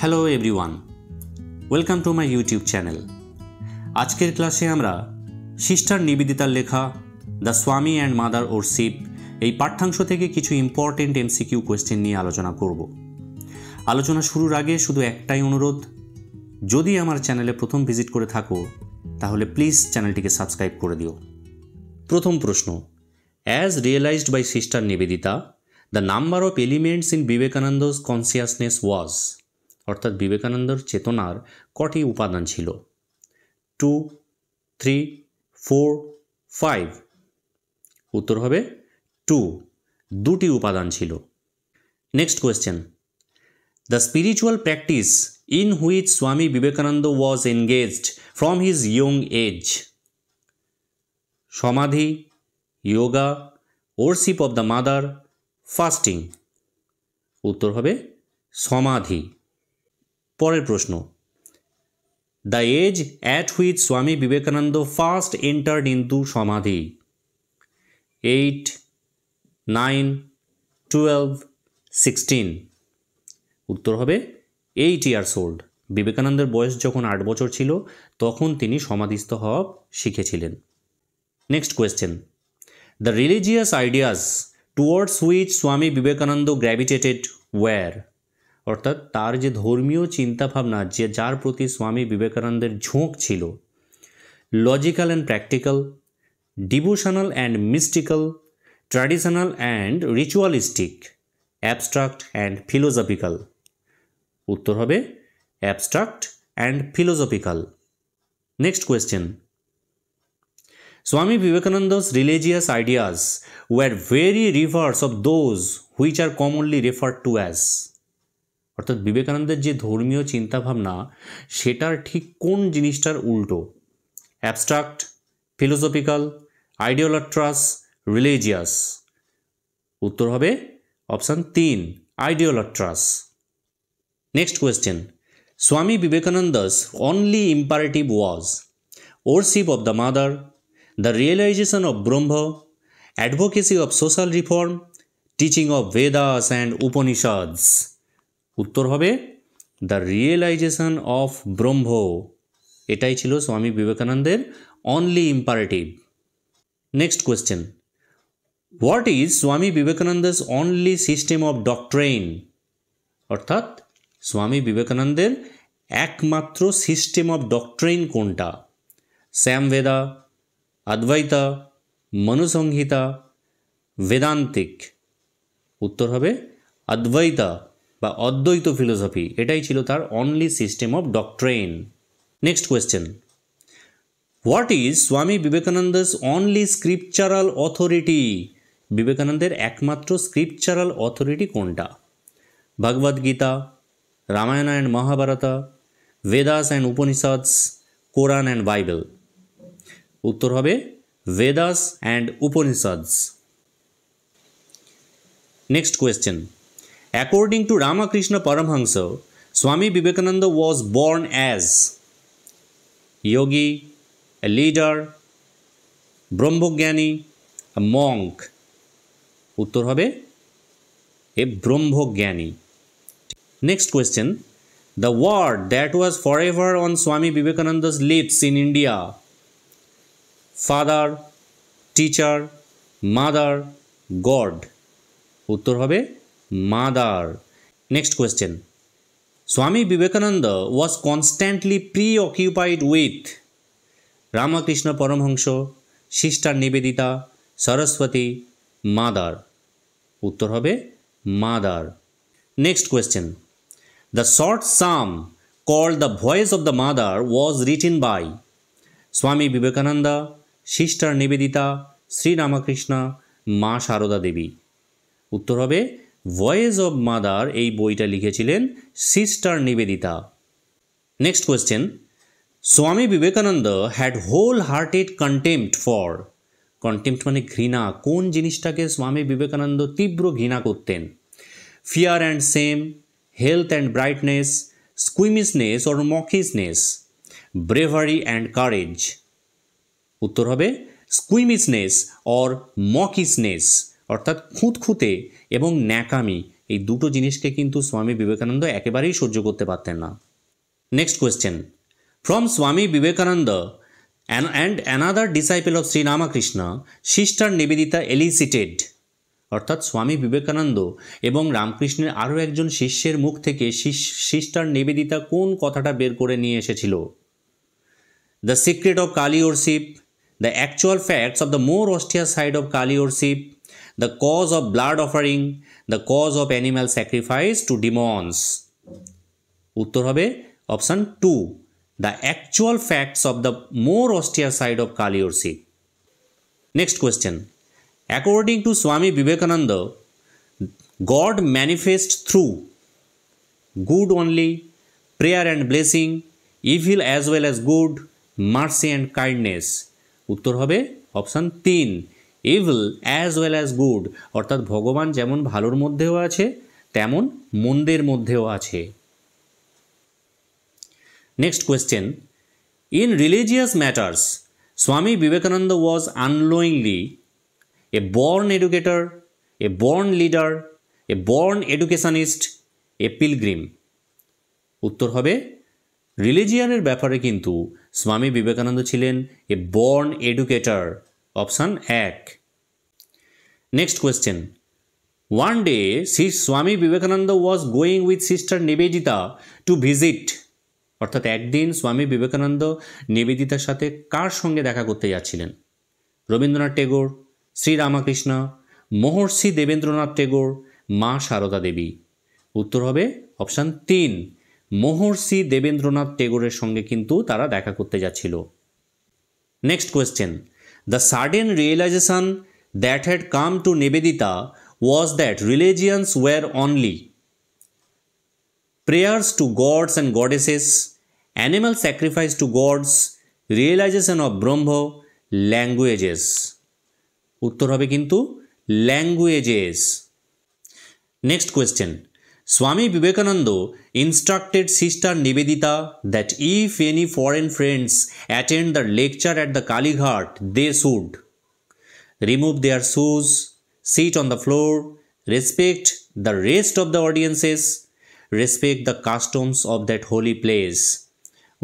Hello everyone, welcome to my YouTube channel. আজকের ক্লাসে আমরা সিস্টার নিবেদিতার লেখা দ্য স্বামী অ্যান্ড মাদার ওরশিপ এই পাঠ্যাংশ থেকে কিছু ইম্পর্টেন্ট এমসিকিউ কোয়েশ্চেন নিয়ে আলোচনা করব। আলোচনা শুরুর আগে শুধু একটাই অনুরোধ, যদি আমার চ্যানেলে প্রথম ভিজিট করে থাকো তাহলে প্লিজ চ্যানেলটিকে সাবস্ক্রাইব করে দিও। প্রথম প্রশ্ন, as realised by sister Nivedita the number of elements in Vivekananda's consciousness was, অর্থাৎ বিবেকানন্দর চেতনার কটি উপাদান ছিল? 2, 3, 4, 5। উত্তর হবে 2, দুটি উপাদান ছিল। Next question, the spiritual practice in which Swami Vivekananda was engaged from his young age. Samadhi, yoga, worship of the mother, fasting. উত্তর হবে সমাধি। পরের প্রশ্ন, the age at which Swami Vivekananda first entered into সমাধি। 8, 9, 12, 16। উত্তর হবে 8 years old। বিবেকানন্দের বয়স যখন 8 বছর ছিল তখন তিনি সমাধিস্থ হওয়া শিখেছিলেন। Next question, the religious ideas towards which Swami Vivekananda গ্র্যাভিটেটেড wire, অর্থাৎ তার যে ধর্মীয় চিন্তাভাবনা যার প্রতি স্বামী বিবেকানন্দের ঝোঁক ছিল। Logical and practical, devotional and mystical, traditional and ritualistic, abstract and philosophical. উত্তর হবে abstract and philosophical. Next question, Swami Vivekananda's religious ideas were very reverse of those which are commonly referred to as, অর্থাৎ বিবেকানন্দের যে ধর্মীয় চিন্তাভাবনা সেটার ঠিক কোন জিনিসটার উল্টো? Abstract, philosophical, idolatrous, religious. উত্তর হবে অপশান 3, আইডিওলাট্রাস। নেক্সট কোয়েশ্চেন, স্বামী বিবেকানন্দা's only imperative was worship of the mother, the realization of Brahma, advocacy of social reform, teaching of Vedas and Upanishads। উত্তর হবে দ্য রিয়েলাইজেশন অফ ব্রহ্ম। এটাই ছিল স্বামী বিবেকানন্দের only imperative. Next question, what is Swami Vivekananda's only system of ডক্ট্রেইন, অর্থাৎ স্বামী বিবেকানন্দের একমাত্র system of ডক্ট্রেইন কোনটা? স্যামবেদা, অদ্বৈতা, মনুসংহিতা, বেদান্তিক। উত্তর হবে অদ্বৈতা বা অদ্বৈত ফিলোসফি। এটাই ছিল তার only system of doctrine. Next question, what is Swami Vivekananda's only স্ক্রিপচারাল authority, বিবেকানন্দের একমাত্র স্ক্রিপচারাল অথরিটি কোনটা? Bhagavad Gita, Ramayana and Mahabharata, Vedas and Upanishads, Quran and Bible. উত্তর হবে Vedas and Upanishads. Next question, according to Ramakrishna Paramhansa, Swami Vivekananda was born as yogi, a leader, brahmajnani, a monk। উত্তর হবে a brahmajnani. Next question, the word that was forever on Swami Vivekananda's lips in India, father, teacher, mother, God। উত্তর হবে mother. Next question, Swami Vivekananda was constantly preoccupied with Ramakrishna Paramahamsa, sister Nivedita, Saraswati, mother. উত্তর হবে mother. Next question, the short psalm called the voice of the mother was written by Swami Vivekananda, sister Nivedita, Shri Ramakrishna, Ma Sarada দেবী। উত্তর হবে voice of mother. এই বইটা লিখেছিলেন sister Nivedita. Next question, Swami Vivekananda had whole hearted contempt for, contempt মানে ঘৃণা, কোন জিনিসটাকে স্বামী বিবেকানন্দ তীব্র ঘৃণা করতেন? Fear and shame, health and brightness, squeamishness or mawkishness, bravery and courage. উত্তর হবে স্কুইমিসনেস অর মকিসনেস, অর্থাৎ খুঁতখুঁতে এবং ন্যাকামি, এই দুটো জিনিসকে কিন্তু স্বামী বিবেকানন্দ একেবারেই সহ্য করতে পারতেন না। Next question, from Swami Vivekananda and another disciple of Sri Ramakrishna, Sister Nivedita elicited, অর্থাৎ স্বামী বিবেকানন্দ এবং রামকৃষ্ণের আরও একজন শিষ্যের মুখ থেকে সিস্টার নিবেদিতা কোন কথাটা বের করে নিয়ে এসেছিল? The secret of Kali worship, the actual facts of the more austere side of Kali worship, the cause of blood offering, the cause of animal sacrifice to demons. উত্তর হবে option 2, the actual facts of the more austere side of Kali worship. Next question, according to Swami Vivekananda, God manifests through good only, prayer and blessing, evil as well as good, mercy and kindness. উত্তর হবে option 3, evil as well as good, অর্থাৎ ভগবান যেমন ভালোর মধ্যেও আছে তেমন মন্দের মধ্যেও আছে। Next question, in religious matters, Swami Vivekananda was unknowingly a born educator, a born leader, a born educationist, a pilgrim. উত্তর হবে রিলিজিয়ানের ব্যাপারে কিন্তু স্বামী বিবেকানন্দ ছিলেন a born educator, option 1। Next question, one day Swami Vivekananda was going with sister Nivedita to visit, অর্থাৎ একদিন স্বামী বিবেকানন্দ নিবেদিতার সাথে কার সঙ্গে দেখা করতে যাচ্ছিলেন? রবীন্দ্রনাথ টেগোর, শ্রী রামকৃষ্ণ, মহর্ষি দেবেন্দ্রনাথ টেগোর, মা সারদা দেবী। উত্তর হবে অপশান 3, মহর্ষি দেবেন্দ্রনাথ টেগোরের সঙ্গে কিন্তু তারা দেখা করতে যাচ্ছিল। Next question, the sudden realisation that had come to Nivedita was that religions were only prayers to gods and goddesses, animal sacrifice to gods, realization of Brahma, languages. উত্তর হবে কিন্তু languages. Next question, Swami Vivekananda instructed Sister Nivedita that if any foreign friends attend the lecture at the Kali Ghat, they should remove their shoes, sit on the floor, respect the rest of the audiences, respect the customs of that holy place.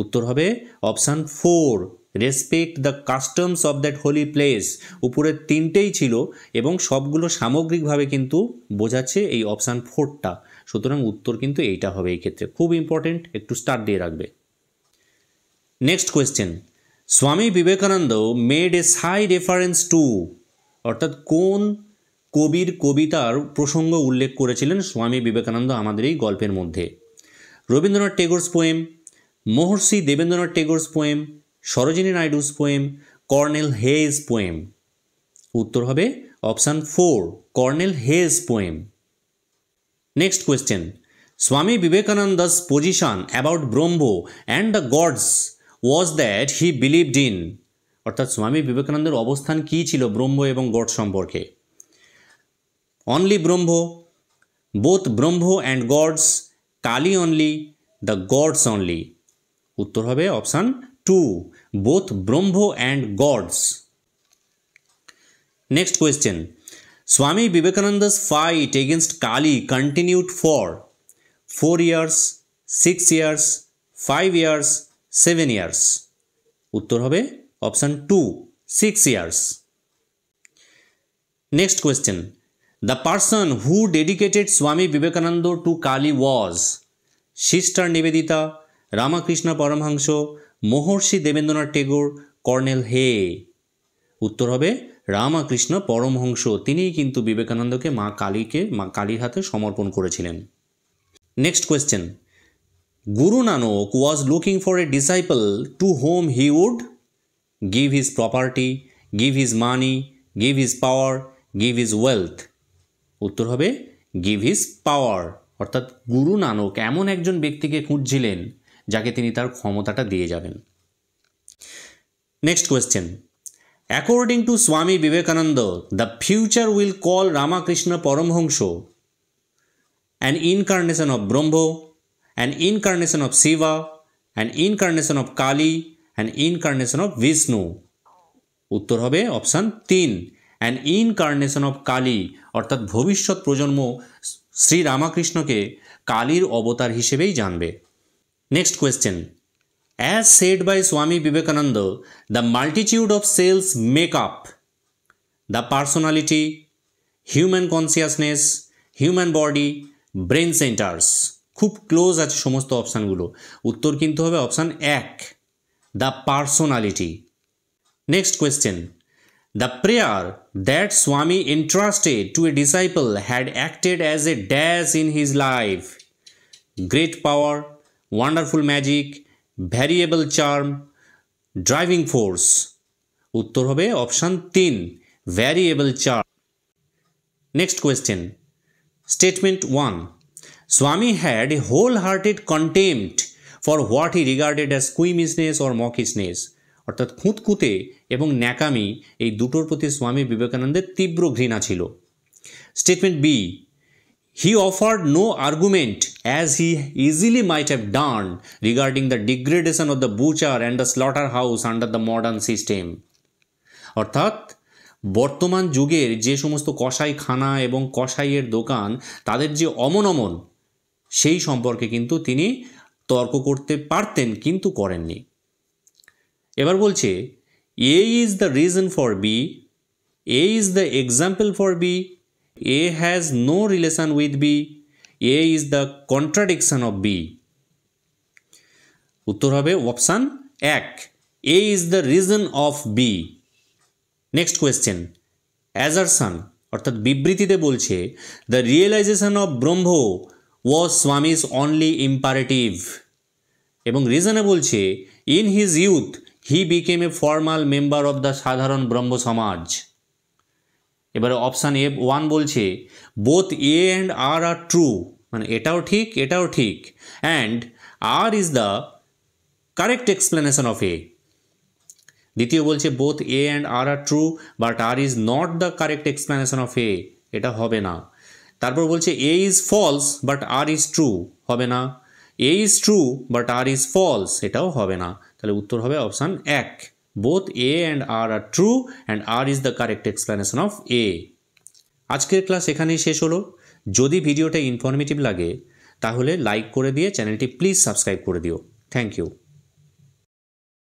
উত্তর হবে option 4, respect the customs of that Holi place. উপরের 3টেই ছিল এবং সবগুলো সামগ্রিকভাবে কিন্তু বোঝাচ্ছে এই অপশান 4টা, সুতরাং উত্তর কিন্তু এইটা হবে এই ক্ষেত্রে। খুব ইম্পর্টেন্ট, একটু স্টার দিয়ে রাখবে। Next question, Swami Vivekananda made a Sai reference to, অর্থাৎ কোন কবির কবিতার প্রসঙ্গ উল্লেখ করেছিলেন স্বামী বিবেকানন্দ আমাদের এই গল্পের মধ্যে? Rabindranath Tagore's poem, Maharshi Debendranath Tagore's poem, Sarojini Naidu's poem, colonel Hedge poem. উত্তর হবে option 4, colonel Hedge poem. Next question, Swami Vivekananda's position about Brahma and the gods was that he believed in, অর্থাৎ স্বামী বিবেকানন্দের অবস্থান কী ছিল ব্রহ্ম এবং গড সম্পর্কে? Only Brahma, both Brahma and gods, Kali only, the gods only. উত্তর হবে option 2, both Brahma and gods. Next question, Swami Vivekananda's fight against Kali continued for 4 years, 6 years, 5 years, 7 years. উত্তর হবে option 2, 6 years. Next question, the person who dedicated Swami Vivekananda to Kali was Sister Nivedita, Ramakrishna Paramahansa, Mahorshi Debendranath Tagore, Cornel Hay. উত্তর হবে রামকৃষ্ণ পরমহংস, তিনিই কিন্তু বিবেকানন্দকে মা কালীর হাতে সমর্পণ করেছিলেন। Next question, Guru Nanak was looking for a disciple to whom he would give his property, give his money, give his power, give his wealth. উত্তর হবে গিভ হিজ পাওয়ার, অর্থাৎ গুরু নানক এমন একজন ব্যক্তিকে খুঁজছিলেন যাকে তিনি তার ক্ষমতাটা দিয়ে যাবেন। Next question, according to Swami Vivekananda the future will call Ramakrishna Paramahamsa an incarnation of Brahma, an incarnation of Shiva, an incarnation of Kali, an incarnation of Vishnu. উত্তর হবে option 3, an incarnation of Kali, অর্থাৎ ভবিষ্যৎ প্রজন্ম শ্রী রামকৃষ্ণকে কালীর অবতার হিসেবেই জানবে। Next question, as said by Swami Vivekananda, the multitude of cells make up the personality, human consciousness, human body, brain centres. খুব ক্লোজ আছে সমস্ত অপশানগুলো, উত্তর কিন্তু হবে option 1, the personality. Next question, the prayer that Swami entrusted to a disciple had acted as a dash in his life. Great power, wonderful magic, variable charm, driving force. উত্তর হবে option 3, variable charm. Next question. Statement 1. Swami had a wholehearted contempt for what he regarded as squeamishness or mawkishness. অর্থাৎ খুঁতখুঁতে এবং ন্যাকামি এই দুটোর প্রতি স্বামী বিবেকানন্দের তীব্র ঘৃণা ছিল। Statement B, he offered no argument as he easily might have done regarding the degradation of the butcher and the slaughter house under the modern system. অর্থাৎ বর্তমান যুগের যে সমস্ত কসাইখানা এবং কসাইয়ের দোকান তাদের যে অমন সেই সম্পর্কে কিন্তু তিনি তর্ক করতে পারতেন কিন্তু করেননি। এবার বলছে A is the reason for B, A is the example for B, A has no relation with B, A is the contradiction of B. উত্তর হবে option 1, A is the reason of B. Next question, assertion অর্থাৎ বিবৃতিতে বলছে the realisation of Brahma was Swami's only imperative, এবং রিজনে বলছে in his youth he became a formal member of the Sadharan Brahmo Samaj. এবারে option A1 বলছে both A and R are true, মানে এটাও ঠিক এটাও ঠিক, and R is the correct explanation of A. দ্বিতীয় বলছে both A and R are true but R is not the correct explanation of A, এটা হবে না। তারপর বলছে A is false but R is true, হবে না। A is true but R is false, এটাও হবে না। তাহলে উত্তর হবে option 1, both A and R are true and R is the correct explanation of A. আজকের ক্লাস এখানেই শেষ হলো। যদি ভিডিওটা ইনফরমেটিভ লাগে তাহলে লাইক করে দিয়ে চ্যানেলটি প্লিজ সাবস্ক্রাইব করে দিও। Thank you.